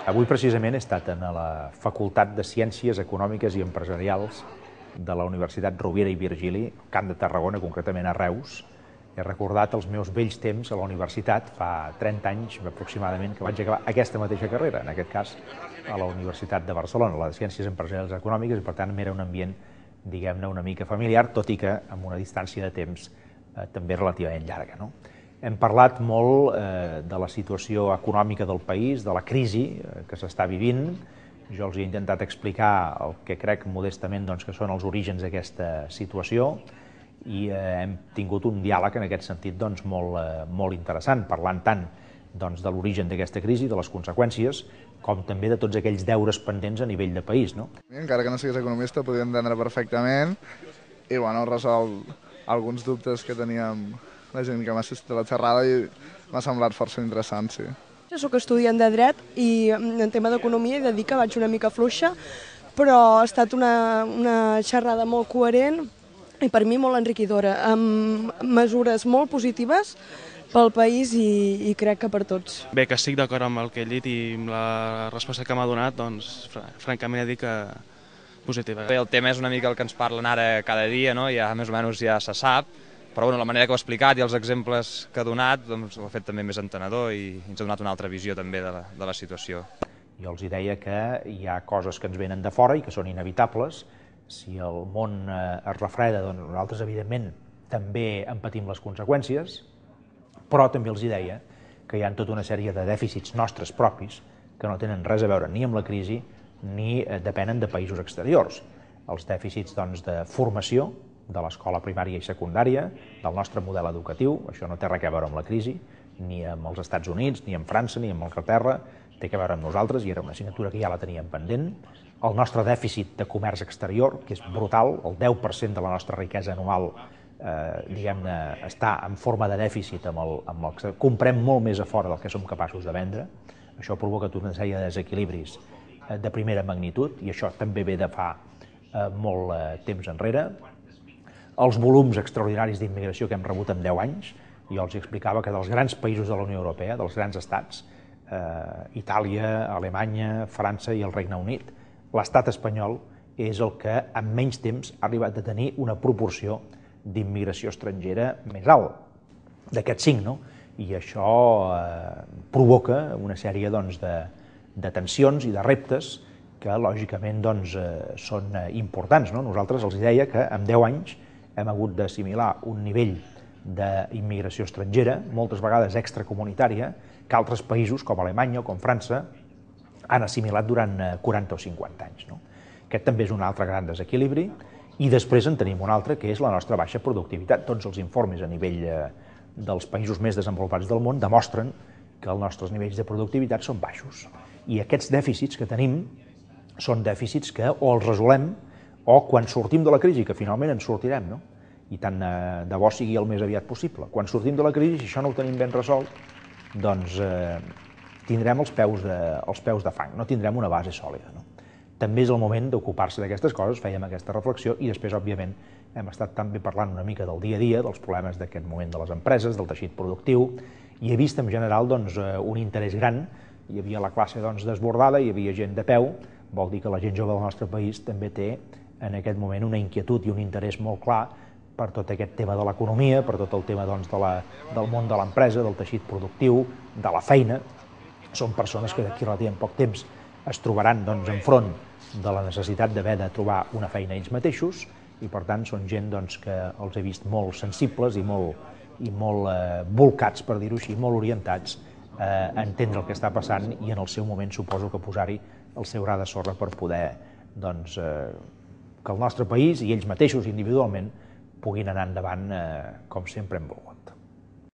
Avui precisament he estat en la Facultat de Ciències Econòmiques i Empresarials de la Universitat Rovira i Virgili, Camp de Tarragona, concretament a Reus. He recordat els meus vells temps a la universitat, fa 30 anys aproximadament, que vaig acabar aquesta mateixa carrera, en aquest cas a la Universitat de Barcelona, la de Ciències Empresarials i Econòmiques, i per tant m'era un ambient, diguem-ne, una mica familiar, tot i que amb una distància de temps també relativament llarga, no? Hem parlat molt de la situació econòmica del país, de la crisi que s'està vivint. Jo els he intentat explicar el que crec modestament que són els orígens d'aquesta situació i hem tingut un diàleg en aquest sentit molt interessant, parlant tant de l'origen d'aquesta crisi, de les conseqüències, com també de tots aquells deures pendents a nivell de país. Encara que no siguis economista, podia entendre perfectament i resol alguns dubtes que teníem la gent que m'ha assistit a la xerrada i m'ha semblat força interessant, sí. Jo soc estudiant de dret i en tema d'economia he de dir que vaig una mica fluixa, però ha estat una xerrada molt coherent i per mi molt enriquidora, amb mesures molt positives pel país i crec que per tots. Bé, que estic d'acord amb el que he dit i amb la resposta que m'ha donat, doncs francament he dit que positiva. Bé, el tema és una mica el que ens parlen ara cada dia, no? Ja més o menys ja se sap, però la manera que ho ha explicat i els exemples que ha donat ho ha fet també més entenedor i ens ha donat una altra visió també de la situació. Jo els deia que hi ha coses que ens venen de fora i que són inevitables. Si el món es refreda, doncs nosaltres evidentment també en patim les conseqüències, però també els deia que hi ha tota una sèrie de dèficits nostres propis que no tenen res a veure ni amb la crisi ni depenen de països exteriors. Els dèficits de formació, de l'escola primària i secundària, del nostre model educatiu, això no té res a veure amb la crisi, ni amb els Estats Units, ni amb França, ni amb Anglaterra, té a veure amb nosaltres i era una assignatura que ja la teníem pendent. El nostre dèficit de comerç exterior, que és brutal, el 10% de la nostra riquesa anual diguem-ne, està en forma de dèficit amb el que comprem molt més a fora del que som capaços de vendre. Això provoca tota una sèrie de desequilibris de primera magnitud i això també ve de fa molt temps enrere. Els volums extraordinaris d'immigració que hem rebut en 10 anys, jo els explicava que dels grans països de la Unió Europea, dels grans estats, Itàlia, Alemanya, França i el Regne Unit, l'estat espanyol és el que en menys temps ha arribat a tenir una proporció d'immigració estrangera més alt, d'aquests 5, no? I això provoca una sèrie de tensions i de reptes que lògicament són importants. Nosaltres els deia que en 10 anys hem hagut d'assimilar un nivell d'immigració estrangera, moltes vegades extracomunitària, que altres països, com Alemanya o com França, han assimilat durant 40 o 50 anys. Aquest també és un altre gran desequilibri, i després en tenim un altre, que és la nostra baixa productivitat. Tots els informes a nivell dels països més desenvolupats del món demostren que els nostres nivells de productivitat són baixos. I aquests dèficits que tenim són dèficits que o els resolem o quan sortim de la crisi, que finalment en sortirem, i tant de bo sigui el més aviat possible. Quan sortim de la crisi, si això no ho tenim ben resolt, doncs tindrem els peus de fang, no tindrem una base sòlida. També és el moment d'ocupar-se d'aquestes coses, fèiem aquesta reflexió, i després, òbviament, hem estat també parlant una mica del dia a dia, dels problemes d'aquest moment de les empreses, del teixit productiu, i he vist en general un interès gran. Hi havia la classe desbordada, hi havia gent de peu, vol dir que la gent jove del nostre país també té en aquest moment una inquietud i un interès molt clar per tot aquest tema de l'economia, per tot el tema del món de l'empresa, del teixit productiu, de la feina. Són persones que d'aquí relativament poc temps es trobaran enfront de la necessitat d'haver de trobar una feina ells mateixos i per tant són gent que els he vist molt sensibles i molt volcats, per dir-ho així, molt orientats a entendre el que està passant i en el seu moment suposo que posar-hi el seu gra de sorra per poder que el nostre país i ells mateixos individualment puguin anar endavant com sempre hem volgut.